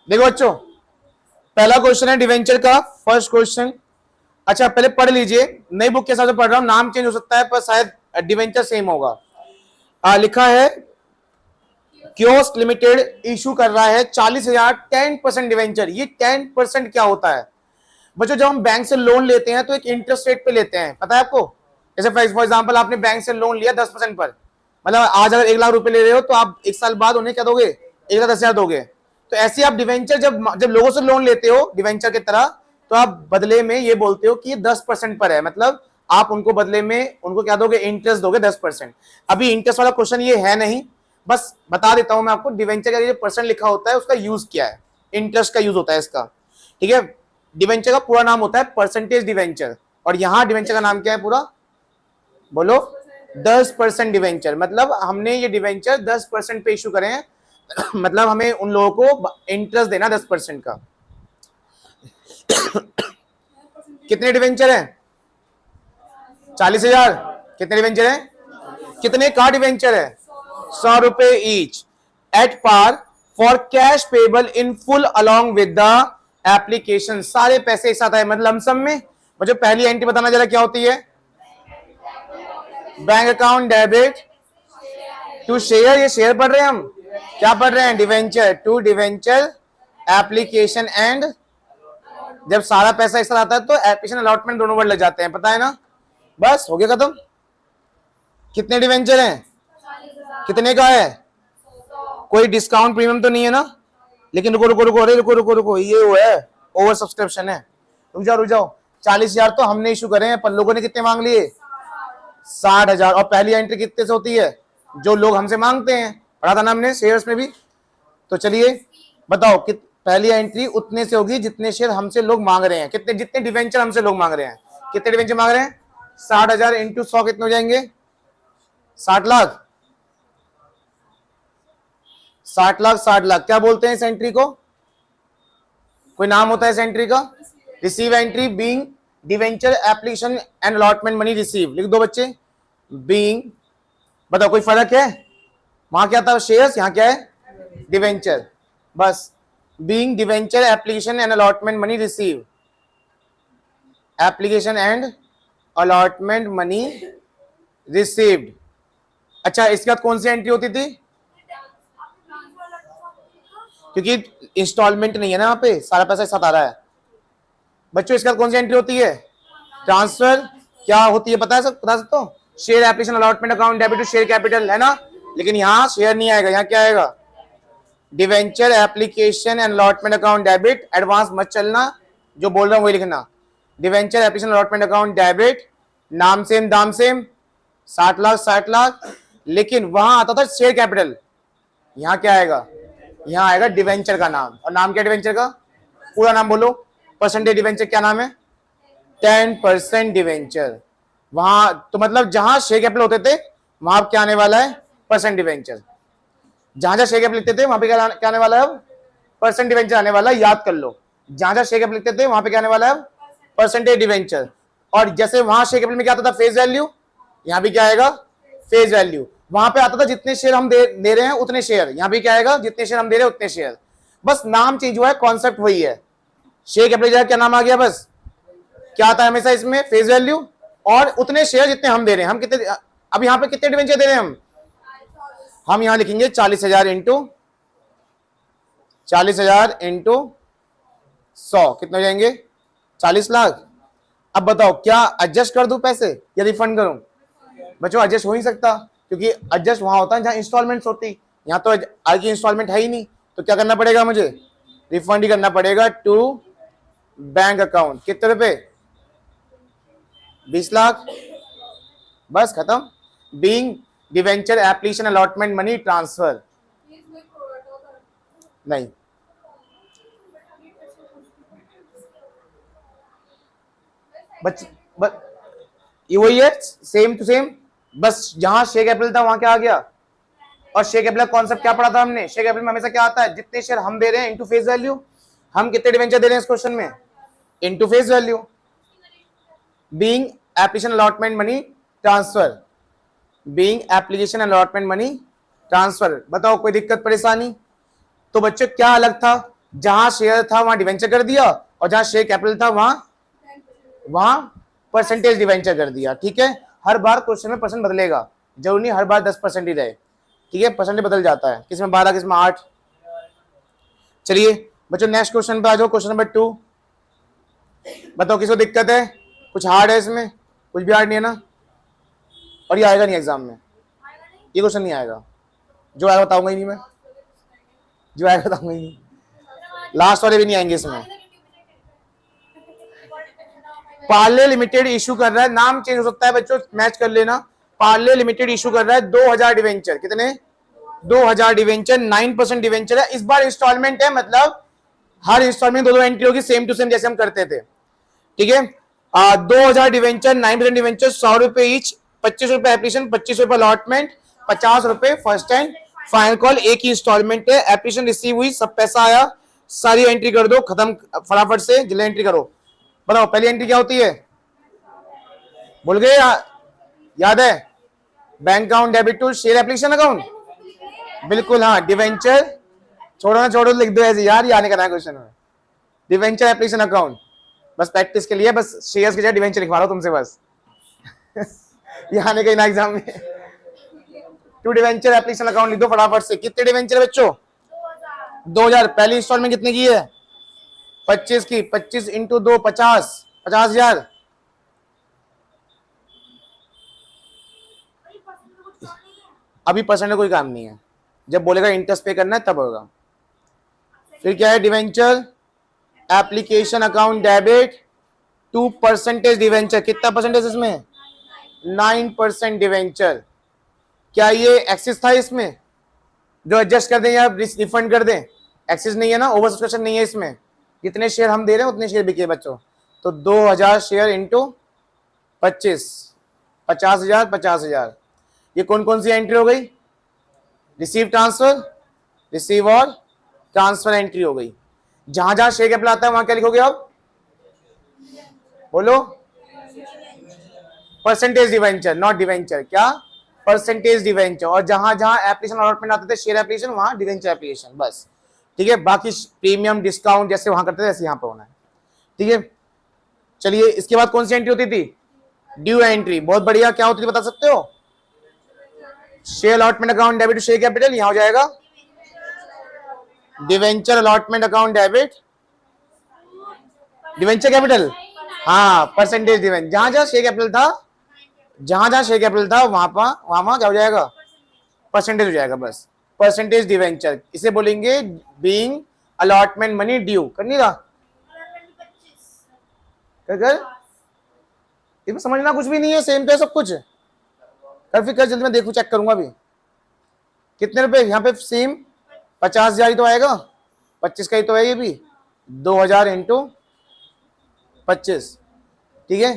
देखो बच्चों, पहला क्वेश्चन है डिवेंचर का, फर्स्ट क्वेश्चन। अच्छा पहले पढ़ लीजिए, नई बुक के हिसाब से पढ़ रहा हूं, नाम चेंज हो सकता है पर शायद डिवेंचर सेम होगा। लिखा है कियोस्क लिमिटेड इशू कर रहा है 40,000 10% डिवेंचर। ये 10% क्या होता है बच्चों? जब हम बैंक से लोन लेते हैं तो एक इंटरेस्ट रेट पे लेते हैं, पता है आपको? जैसे फॉर एग्जांपल आपने बैंक से लोन लिया 10% पर, मतलब आज अगर 1 लाख रुपए ले रहे हो तो आप 1 साल बाद उन्हें क्या दोगे? 1,10,000 दोगे। तो ऐसे आप डिवेंचर जब जब लोगों से लोन लेते हो डिवेंचर की तरह, तो आप बदले में ये बोलते हो कि ये 10% पर है, मतलब आप उनको बदले में उनको क्या दोगे? इंटरेस्ट दोगे 10%। अभी इंटरेस्ट वाला क्वेश्चन ये है नहीं, बस बता देता हूं मैं आपको डिवेंचर का जो परसेंट लिखा होता है उसका यूज क्या है, इंटरेस्ट का यूज होता है इसका, ठीक है। डिवेंचर का पूरा नाम होता है परसेंटेज डिवेंचर, और यहां डिवेंचर का नाम क्या है पूरा? बोलो। 10% डिवेंचर, मतलब हमने ये डिवेंचर 10% पे इशू करे हैं मतलब हमें उन लोगों को इंटरेस्ट देना 10% का। कितने डिवेंचर हैं? 40,000। कितने डिवेंचर हैं? कितने का डिवेंचर है? 100 रुपए each at par for cash payable in full along with the application. सारे पैसे एक साथ आए, मतलब लमसम में। मुझे पहली एंट्री बताना जरा क्या होती है? Bank account debit to share, ये शेयर पढ़ रहे हैं हम, क्या पढ़ रहे हैं? Debenture to debenture application and. जब सारा पैसा एक साथ आता है तो एप्लीकेशन अलॉटमेंट दोनों वर्ड लग जाते हैं, पता है ना? बस हो गया खत्म। कितने डिवेंचर हैं? कितने का है? कोई डिस्काउंट प्रीमियम तो नहीं है ना? लेकिन रुको रुको रुको, अरे रुको रुको रुको, ये वो है ओवर सब्सक्रिप्शन है। रुक जाओ, 40,000 तो हमने इशू करे हैं, पर लोगों ने कितने मांग लिए? 60,000। और पहली एंट्री कितने से होती है? जो लोग हमसे मांगते हैं, पढ़ा था ना हमने शेयर्स में भी। तो चलिए बताओ, पहली एंट्री उतने से होगी जितने शेयर हमसे लोग मांग रहे हैं। कितने? जितने डिवेंचर हमसे लोग मांग रहे हैं। कितने डिवेंचर मांग रहे हैं? 60,000 इंटू 100 कितने हो जाएंगे? 60 लाख। 60 लाख 60 लाख, क्या बोलते हैं इस एंट्री को? कोई नाम होता है इस एंट्री का? Receive entry being debenture application and allotment money receive. लिख दो बच्चे, बीइंग। बताओ कोई फर्क है? वहां क्या था? शेयर्स, यहां क्या है? डिवेंचर। बस being debenture application and allotment money receive, application and allotment money received. अच्छा इसके बाद कौन सी एंट्री होती थी? क्योंकि इंस्टॉलमेंट नहीं है ना, यहाँ पे सारा पैसा एक साथ आ रहा है। बच्चों इसके बाद कौन सी एंट्री होती है? ट्रांसफर। क्या होती है पता है? बता सकते हो? Share application allotment account debit to share capital, है ना? लेकिन यहाँ शेयर नहीं आएगा, यहाँ क्या आएगा? Debenture application and allotment account debit. Advance मत चलना, जो बोल रहा हूँ वही लिखना। Debenture application allotment account debit, नाम सेम दाम सेम, 60 लाख 60 लाख। लेकिन वहां आता था शेयर कैपिटल, यहाँ क्या आएगा? यहाँ आएगा डिवेंचर का नाम। और नाम क्या डिवेंचर का? पूरा नाम बोलो। परसेंटेज डिवेंचर क्या नाम है? 10% डिवेंचर। वहां तो मतलब जहां शेयर कैपिटल होते थे वहां क्या आने वाला है? Percent debenture. जहां जहां शेयर कैपिटल लिखते थे वहां पे क्या आने वाला है? अब परसेंट डिवेंचर आने वाला है, याद कर लो। जहां जहां शेयर कैपिटल लिखते थे वहां पे क्या आने वाला है? Percentage debenture. और जैसे वहां शेयर कैपिटल में क्या आता था? Face value. यहाँ भी क्या आएगा? Face value. वहां पे आता था जितने शेयर हम दे रहे हैं उतने शेयर, यहाँ भी क्या आएगा? जितने शेयर हम दे रहे हैं उतने शेयर। बस नाम चेंज हुआ है, कॉन्सेप्ट वही है। शेयर कैपिटल जगह क्या नाम आ गया? बस क्या आता है हमेशा इसमें? फेस वैल्यू और उतने शेयर जितने हम दे रहे हैं। हम कितने, अब यहाँ पे कितने डिवेंचर दे रहे हैं हम यहाँ लिखेंगे 40,000 इंटू 40,000 इंटू 100 कितने हो जाएंगे? 40 लाख। अब बताओ क्या एडजस्ट कर दूं पैसे या रिफंड करूं? बच्चों एडजस्ट हो ही सकता, क्योंकि एडजस्ट वहां होता है जहां इंस्टॉलमेंट्स होती। यहाँ तो आज की इंस्टॉलमेंट है ही नहीं, तो क्या करना पड़ेगा मुझे? रिफंड ही करना पड़ेगा टू बैंक अकाउंट। कितने रुपए? 20 लाख। बस खत्म। Being debenture application allotment money transfer. नहीं, ये वही है, सेम टू सेम। बस जहां शेयर कैपिटल था वहां क्या आ गया? और शेयर कैपिटल कॉन्सेप्ट क्या पढ़ा था हमने? शेयर कैपिटल में हमेशा क्या आता है? जितने शेयर हम दे रहे हैं इनटू फेस वैल्यू। हम कितने डिवेंचर दे रहे हैं इस क्वेश्चन में? Into face value. Being application allotment money transfer, being application allotment money transfer. बताओ कोई दिक्कत परेशानी? तो बच्चों क्या अलग था? जहां शेयर था वहां डिवेंचर कर दिया, और जहां शेयर कैपिटल था वहां परसेंटेज डिवेंचर कर दिया। ठीक है, हर बार क्वेश्चन में परसेंट बदलेगा, जरूरी नहीं हर बार 10% ही रहे। ठीक है, परसेंट बदल जाता है, किसमें 12, किसमें 8। चलिए बच्चों नेक्स्ट क्वेश्चन पे आ जाओ, क्वेश्चन नंबर 2। बताओ किसको दिक्कत है, कुछ हार्ड है इसमें? कुछ भी हार्ड नहीं है ना? और ये आएगा नहीं एग्जाम में, ये क्वेश्चन नहीं आएगा। जो आएगा बताऊंगा ही नहीं मैं, जो आएगा बताऊंगा ही नहीं, लास्ट वाले भी नहीं आएंगे इसमें। पार्ले लिमिटेड इशू कर रहा है, नाम चेंज हो सकता है बच्चों, मैच कर लेना। पार्ले लिमिटेड इशू कर रहा है 2000 डिवेंचर। कितने? 2000 डिवेंचर, 9% डिवेंचर है। इस बार इंस्टॉलमेंट है, मतलब हर इंस्टॉलमेंट 2-2 एंट्री होगी, सेम टू सेम जैसे हम करते थे। ठीक है, 2000 डिवेंचर, 9% डिवेंचर, 100 रुपए ईच, 25 रुपए एप्लीकेशन, 25 रुपए अलॉटमेंट, 50 रुपए फर्स्ट एंड फाइनल कॉल। एक ही इंस्टॉलमेंट है, एप्लीकेशन रिसीव हुई, सब पैसा आया, सारी एंट्री कर दो, खत्म फटाफट से, जल्दी एंट्री करो। बताओ पहली एंट्री क्या होती है, भूल गए? याद है? Bank account debit to share application account, बिल्कुल हाँ। डिवेंचर छोड़ो ना, छोड़ो लिख दो ऐसे यार, ये आने का ना क्वेश्चन में। डिवेंचर एप्लीकेशन अकाउंट, बस प्रैक्टिस के लिए, बस शेयर्स की जगह डिवेंचर लिखवा रहा हूं तुमसे बस। ये आने का ना एग्जाम में। टू डिवेंचर एप्लीकेशन अकाउंट लिख दो फटाफट से। कितने डिवेंचर बच्चों? 2000। पहली इंस्टॉलमेंट कितने की है? 25 की। 25 इंटू 2 50, 50,000। अभी परसेंट कोई काम नहीं है, जब बोलेगा इंटरेस्ट पे करना है तब होगा। फिर क्या है? Debenture application account debit to percentage debenture. कितना परसेंटेज इसमें? 9% डिवेंचर। क्या ये एक्सिस था इसमें जो एडजस्ट कर दें या रिफंड कर दें? एक्सिस नहीं है ना, ओवर सब्सक्रिप्शन नहीं है इसमें। जितने शेयर हम दे रहे हैं उतने शेयर बिके बच्चों। तो 2000 शेयर इंटू 25, 50,000, 50,000। ये कौन कौन सी एंट्री हो गई? रिसीव ट्रांसफर, रिसीव और ट्रांसफर एंट्री हो गई। जहां जहां शेयर कैपिटल आता है वहां क्या लिखोगे आप? बोलो। Percentage debenture, not debenture. क्या? Percentage debenture. और जहां जहां एप्लीकेशन अलॉटमेंट आते थे शेयर एप्लीकेशन, वहां डिवेंचर एप्लीकेशन, बस। ठीक है, बाकी प्रीमियम डिस्काउंट जैसे वहां करते थे वैसे यहां पे होना है। ठीक है, चलिए इसके बाद कौन सी एंट्री होती थी? Due entry. बहुत बढ़िया, क्या होती थी बता सकते हो? Share allotment account debit to share capital, यहां हो जाएगा debenture allotment account debit debenture capital, हाँ परसेंटेज डिवेंचर। जहां जहां शेयर कैपिटल था, जहां जहां शेयर कैपिटल था वहां पर वहां क्या हो जाएगा? परसेंटेज हो जाएगा, बस। परसेंटेज डिवेंचर इसे बोलेंगे बीइंग अलॉटमेंट मनी ड्यू। कर नहीं रहा कर, इसमें समझना कुछ भी नहीं है, सेम तो है सब कुछ। कर फिर कर जल्दी, मैं देखू चेक करूंगा अभी कितने रुपए यहाँ पे। सेम 50,000 ही तो आएगा, 25 का ही तो है ये भी। 2000 इंटू 25। ठीक है,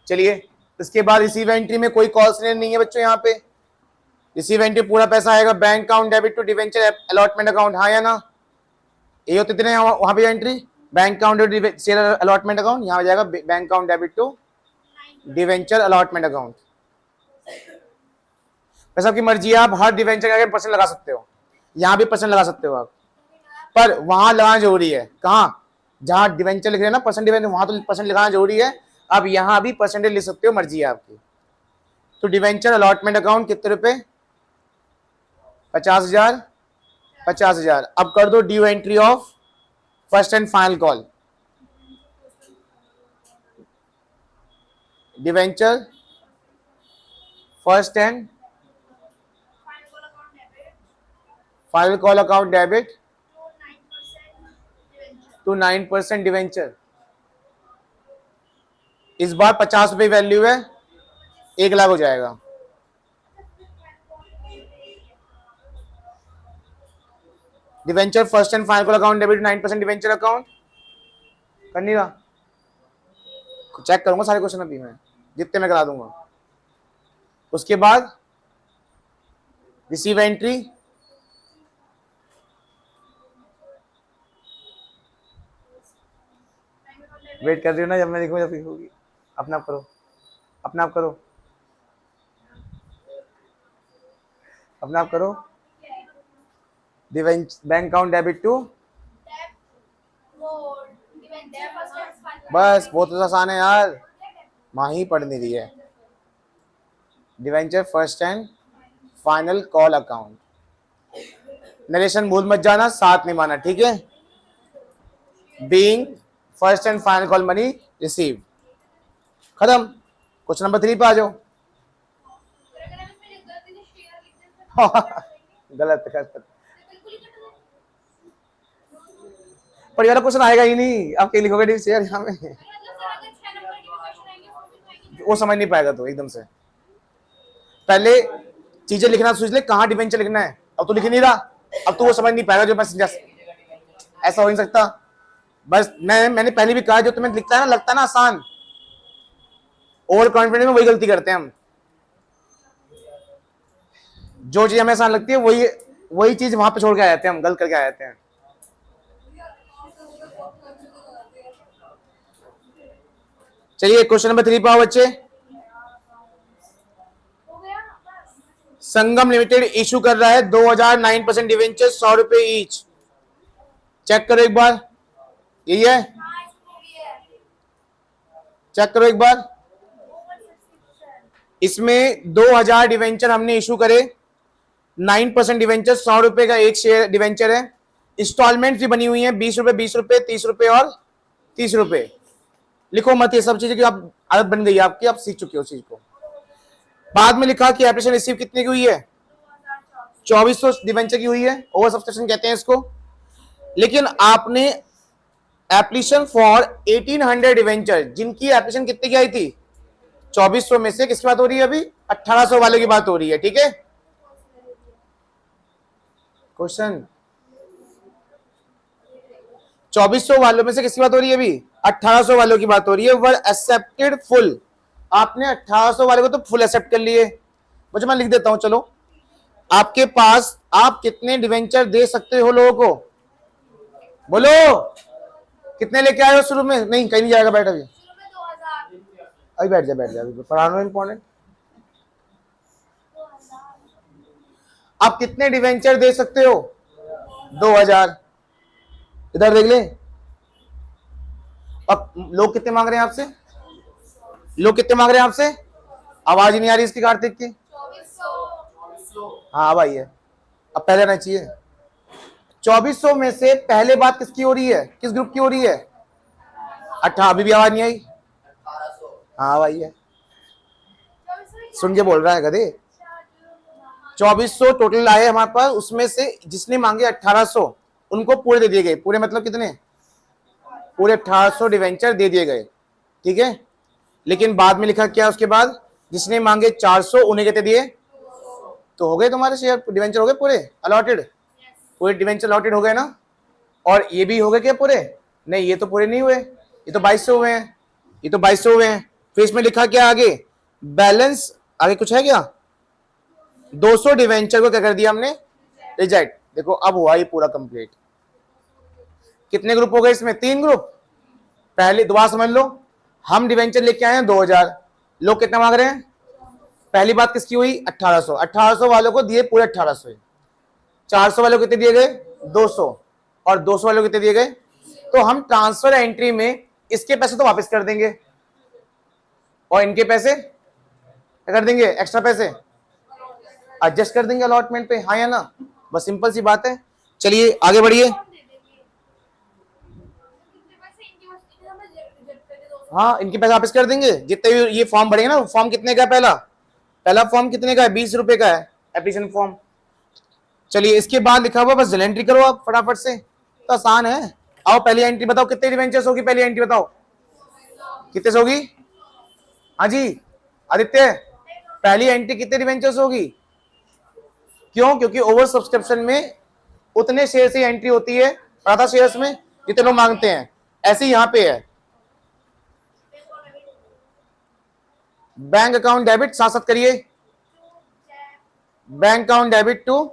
चलिए इसके बाद रिसीव एंट्री में कोई कॉल्स नहीं है बच्चों। यहाँ पे रिसीव एंट्री पूरा पैसा आएगा bank account debit to debenture allotment account, हाँ या ना? ये होते इतने वहां पे entry, bank account share allotment account, यहाँ हो जाएगा bank account debit to debenture allotment account. वैसे आपकी मर्जी है, आप हर डिवेंचर का परसेंट लगा सकते हो, यहाँ भी परसेंट लगा सकते हो आप, पर वहां लगाना जरूरी है। कहाँ? जहां डिवेंचर लिख रहे हैं ना परसेंट डिवेंचर, वहां तो परसेंट लगाना जरूरी है। आप यहाँ भी परसेंटेज लिख सकते हो, मर्जी है आपकी। तो डिवेंचर अलॉटमेंट अकाउंट कितने रुपए? 50,000, 50,000। अब कर दो due entry of first and final call. Debenture first and final call account debit to 9% debenture. इस बार 50 रुपए वैल्यू है, 1,00,000 हो जाएगा। Debenture first and final call account debit 9% debenture account. कर नहीं रहा, चेक करूंगा सारे क्वेश्चन अभी मैं, जितने मैं करा दूंगा। उसके बाद रिसीव एंट्री, वेट कर रही हो ना, जब मैं देखूंगा जब होगी। अपना आप करो, अपना आप करो, अपना आप करो। बैंक अकाउंट डेबिट टू, बस बहुत आसान है यार, माही पढ़ नहीं रही है। Debenture first and final call account, narration भूल मत जाना, साथ नहीं माना, ठीक है। Being first and final call money receive, खत्म। क्वेश्चन नंबर 3 पे आ जाओ। गलत गलत, पर यार क्वेश्चन आएगा ही नहीं, आप क्या लिखोगे शेयर यहाँ में, वो समझ नहीं पाएगा तो एकदम से। पहले चीजें लिखना सोच ले, कहाँ डिवेंचर लिखना है, अब तो लिख नहीं रहा, अब तो वो समझ नहीं पाएगा जो मैं ऐसा हो नहीं सकता। बस मैंने पहले भी कहा, जो तुम्हें लिखता है ना, लगता है ना आसान, ओवर कॉन्फिडेंस में वही गलती करते हैं हम। जो चीज हमें आसान लगती है वही चीज वहां पे छोड़ के आ जाते हैं हम, गलत करके आ जाते हैं। चलिए क्वेश्चन नंबर 3 पे आओ बच्चे। संगम लिमिटेड इशू कर रहा है 2009% डिवेंचर, 100 रुपए ईच। चेक करो एक बार, यही है, चेक करो एक बार। इसमें 2000 डिवेंचर हमने इशू करे, 9% डिवेंचर, 100 रुपए का एक शेयर डिवेंचर है। इंस्टॉलमेंट भी बनी हुई है, 20 रुपए 20 रुपए 30 रुपए और 30 रुपए। लिखो मत ये सब चीजें कि आप आदत बन गई है आपकी, आप सीख चुके हो चीज को। बाद में लिखा कि एप्लीकेशन रिसीव कितने की हुई है, 2400 डिवेंचर की हुई है, ओवर सब्सक्रिप्शन कहते हैं इसको। लेकिन आपने एप्लीकेशन फॉर 1800 डिवेंचर, जिनकी एप्लीकेशन कितने की आई थी, 2400 में से किसकी बात हो रही है अभी, 1800 वाले की बात हो रही है, ठीक है। क्वेश्चन 2400 वालों में से किसकी बात हो रही है अभी, 1800 वालों की बात हो रही है। वर एक्सेप्टेड फुल, आपने 1800 वाले को तो फुल एक्सेप्ट कर लिए। मुझे मैं लिख देता हूं, चलो। आपके पास आप कितने डिवेंचर दे सकते हो लोगों को, बोलो कितने लेके आए हो शुरू में, नहीं कहीं नहीं जाएगा, बैठ अभी अभी बैठ जा पढ़ाना इंपॉर्टेंट। आप कितने डिवेंचर दे सकते हो, 2000। इधर देख ले, अब लोग कितने मांग रहे हैं आपसे, लोग कितने मांग रहे हैं आपसे, आवाज ही नहीं आ रही इसकी कार्तिक की। हाँ अब आई है, अब पहले आना चाहिए। 2400 में से पहले बात किसकी हो रही है, किस ग्रुप की हो रही है, 18, अभी भी आवाज नहीं आई। हाँ अब आई है, सुन के बोल रहा है गधे। 2400 टोटल आए हमारे पास, उसमें से जिसने मांगे 1800 उनको पूरे दे दिए गए, पूरे मतलब कितने, पूरे 1800 डिवेंचर दे दिए गए, ठीक है। लेकिन बाद में लिखा क्या उसके बाद, जिसने मांगे 400 उन्हें कितने दिए, तो हो गए तुम्हारे शेयर डिवेंचर हो गए पूरे अलॉटेड, पूरे डिवेंचर अलॉटेड हो गए ना। और ये भी हो गए क्या पूरे, नहीं ये तो पूरे नहीं हुए, ये तो 2200 हुए हैं, ये तो 2200 हुए हैं। फिर इसमें लिखा क्या आगे, बैलेंस आगे कुछ है क्या, 200 डिवेंचर को क्या कर दिया हमने, रिजेक्ट। देखो अब हुआ ये पूरा कंप्लीट। कितने ग्रुप हो गए इसमें, 3 ग्रुप। पहले दोबारा समझ लो, हम डिवेंचर लेके आए हैं 2000, लोग कितना मांग रहे हैं, पहली बात किसकी हुई, 1800, 1800 वालों को दिए पूरे 1800, 400 वालों को कितने दिए गए, 200, और 200 वालों को कितने दिए गए। तो हम ट्रांसफर एंट्री में इसके पैसे तो वापस कर देंगे, और इनके पैसे क्या कर देंगे, एक्स्ट्रा पैसे एडजस्ट कर देंगे अलॉटमेंट पे, हाँ या ना, बस सिंपल सी बात है। चलिए आगे बढ़िए। हाँ इनके पैसे वापस कर देंगे, जितने भी ये फॉर्म भरेंगे ना, फॉर्म कितने का है, पहला फॉर्म कितने का है, 20 रुपए का है एप्लीकेशन फॉर्म। चलिए इसके बाद लिखा हुआ, बस एंट्री करो आप फटाफट से, तो आसान है। आओ पहली एंट्री बताओ, कितने डिवेंचर्स होगी, पहली एंट्री बताओ कितने से होगी, हाँ जी आदित्य, पहली एंट्री कितने डिवेंचर्स होगी, क्यों, क्योंकि ओवर सब्सक्रिप्शन में उतने शेयर से एंट्री होती है, आधा शेयर्स में जितने लोग मांगते हैं, ऐसे ही यहां पे है। बैंक अकाउंट डेबिट साथ साथ करिए, bank account debit to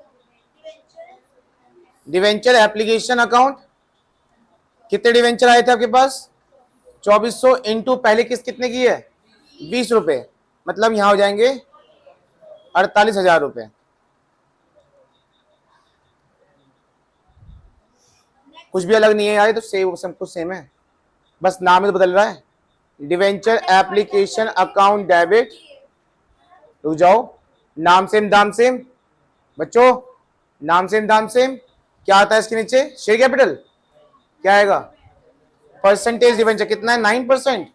debenture application account. कितने डिवेंचर आए थे आपके पास, 2400 इंटू पहले किस्त कितने की है, 20 रुपए, मतलब यहां हो जाएंगे 48,000 रुपए। कुछ भी अलग नहीं है यार, ये तो सेम सब कुछ सेम है, बस नाम ही तो बदल रहा है। डिवेंचर एप्लीकेशन अकाउंट डेबिट, रुक जाओ, नाम सेम दाम सेम बच्चों, नाम सेम दाम सेम। क्या आता है इसके नीचे? शेयर कैपिटल क्या आएगा? परसेंटेज डिवेंचर कितना है? 9%।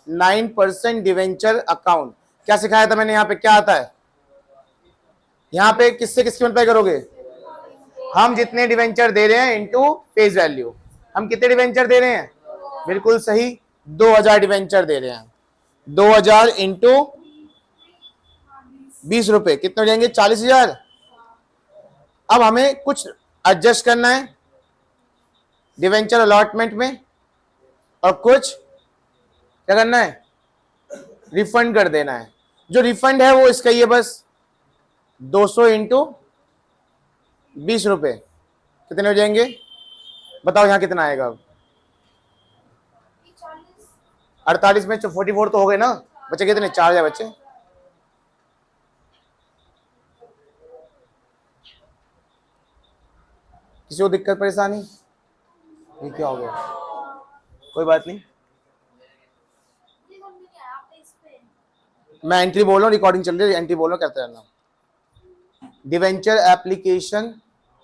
9% डिवेंचर अकाउंट। क्या सिखाया था मैंने यहाँ पे? क्या आता है यहाँ पे? किससे किसकी मल्टीप्लाई करोगे? हम जितने डिवेंचर दे रहे हैं इनटू फेस वैल्यू। हम कितने डिवेंचर दे रहे हैं? बिल्कुल सही, 2000 डिवेंचर दे रहे हैं। 2000 इंटू 20 रुपए कितने हो जाएंगे? 40,000। अब हमें कुछ एडजस्ट करना है डिवेंचर अलॉटमेंट में, और कुछ क्या करना है? रिफंड कर देना है। जो रिफंड है वो इसका ही है बस, 200 इंटू 20 रुपए कितने हो जाएंगे? बताओ यहाँ कितना आएगा? 48 में 44 तो हो गए ना बच्चे? कितने? 4,000 बच्चे। किसी को दिक्कत परेशानी? ये क्या हो गया? कोई बात नहीं, मैं एंट्री बोल रहा हूँ, रिकॉर्डिंग चल रही है, एंट्री बोल रहा हूँ, करते रहना। Debenture application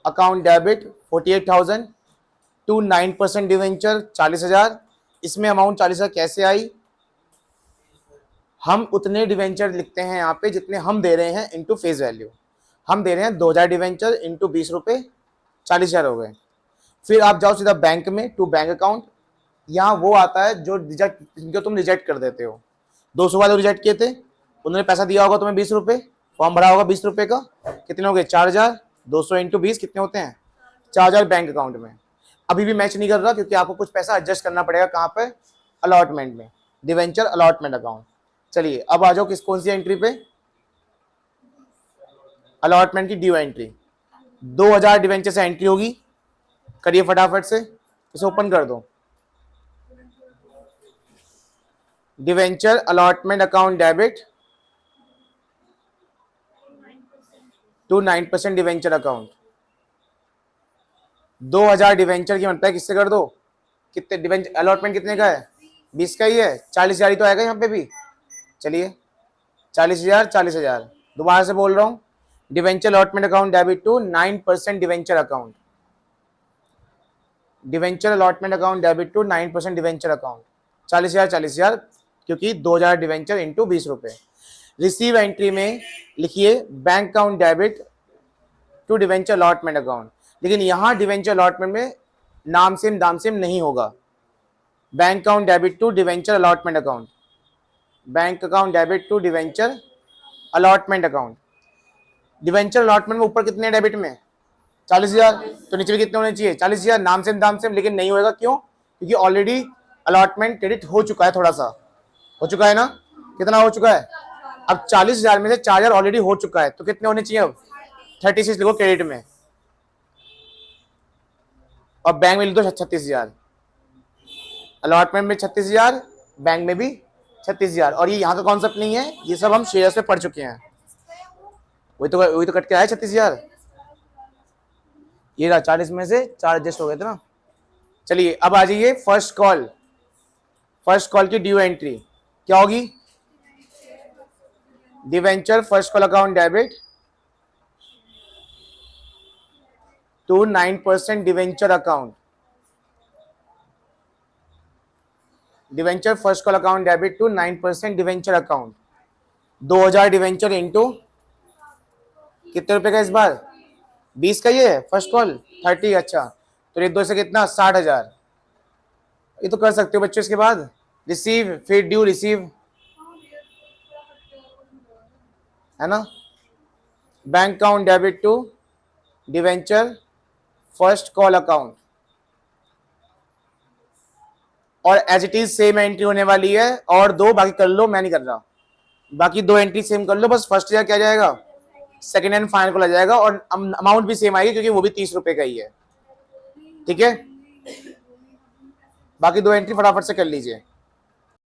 account debit 48,000 to 9% debenture 40,000। इसमें अमाउंट 40,000 कैसे आई? हम उतने डिवेंचर लिखते हैं यहाँ पे जितने हम दे रहे हैं इनटू फेस वैल्यू। हम दे रहे हैं 2000 डिवेंचर इनटू 20 रुपए, 40,000 हो गए। फिर आप जाओ सीधा बैंक में, टू बैंक अकाउंट। यहाँ वो आता है जो रिजेक्ट, जिनको तुम रिजेक्ट कर देते हो। 200 वाले रिजेक्ट किए थे, उन्होंने पैसा दिया होगा तुम्हें 20 रुपए, फॉर्म भरा होगा 20 रुपए का, कितने हो गए? 4,000। 200 इंटू 20 कितने होते हैं? 4,000 बैंक अकाउंट में। अभी भी मैच नहीं कर रहा क्योंकि आपको कुछ पैसा एडजस्ट करना पड़ेगा। कहाँ पे? अलॉटमेंट में, डिवेंचर अलॉटमेंट अकाउंट। चलिए अब आ जाओ किस कौन सी एंट्री पे? अलॉटमेंट की ड्यू एंट्री। 2000 डिवेंचर से एंट्री होगी, करिए फटाफट से, इसे ओपन कर दो। Debenture allotment account debit to 9% debenture account. 2000 debenture की मल्टीप्लाई किससे कर दो? कितने डिवेंचर अलॉटमेंट कितने का है? 20 का ही है, 40,000 ही तो आएगा यहाँ पे भी। चलिए 40,000 40,000, दोबारा से बोल रहा हूँ, debenture allotment account debit to 9% debenture account. Debenture allotment account debit to 9% debenture account. 40,000 40,000 क्योंकि 2000 डिवेंचर इंटू 20 रुपए। रिसीव एंट्री में लिखिए bank account debit to debenture allotment account. लेकिन यहां डिवेंचर अलॉटमेंट में नाम सेम दाम सेम नहीं होगा। Bank account debit to debenture allotment account, bank account debit to debenture allotment account. Debenture allotment में ऊपर कितने डेबिट में? 40,000, तो नीचे भी कितने होने चाहिए? 40,000, नाम सेम दाम सेम। लेकिन नहीं होगा, क्यों? क्योंकि ऑलरेडी अलॉटमेंट क्रेडिट हो चुका है, थोड़ा सा हो चुका है ना। कितना हो चुका है? अब 40,000 में से 4,000 ऑलरेडी हो चुका है, तो कितने होने चाहिए अब? 36 लिखो क्रेडिट में, और बैंक में लिख दो 36,000। अलॉटमेंट में 36,000, बैंक में भी 36,000। और ये यहाँ का कॉन्सेप्ट नहीं है, ये सब हम शेयर्स में पढ़ चुके हैं। वही तो कट के आया 36,000। ये रहा 40 में से 4 एडजस्ट हो गए थे ना। चलिए अब आ जाइए फर्स्ट कॉल। फर्स्ट कॉल की ड्यू एंट्री क्या होगी? Debenture first call account debit to 9% debenture account. Debenture first call account debit to 9% debenture account. 2000 debenture into कितने रुपए का इस बार? 20 का ही है फर्स्ट कॉल, 30। अच्छा तो एक दो से कितना? 60,000। ये तो कर सकते हो बच्चों। इसके बाद रिसीव, फिर ड्यू रिसीव, है ना। Bank account debit to debenture first call account, और as it is same entry होने वाली है। और दो बाकी कर लो, मैं नहीं कर रहा, बाकी 2 एंट्री सेम कर लो। बस फर्स्ट ईयर क्या जाएगा? सेकेंड एंड फाइनल को आ जाएगा, और अमाउंट भी सेम आएगी क्योंकि वो भी 30 रुपए का ही है। ठीक है, बाकी 2 एंट्री फटाफट से कर लीजिए।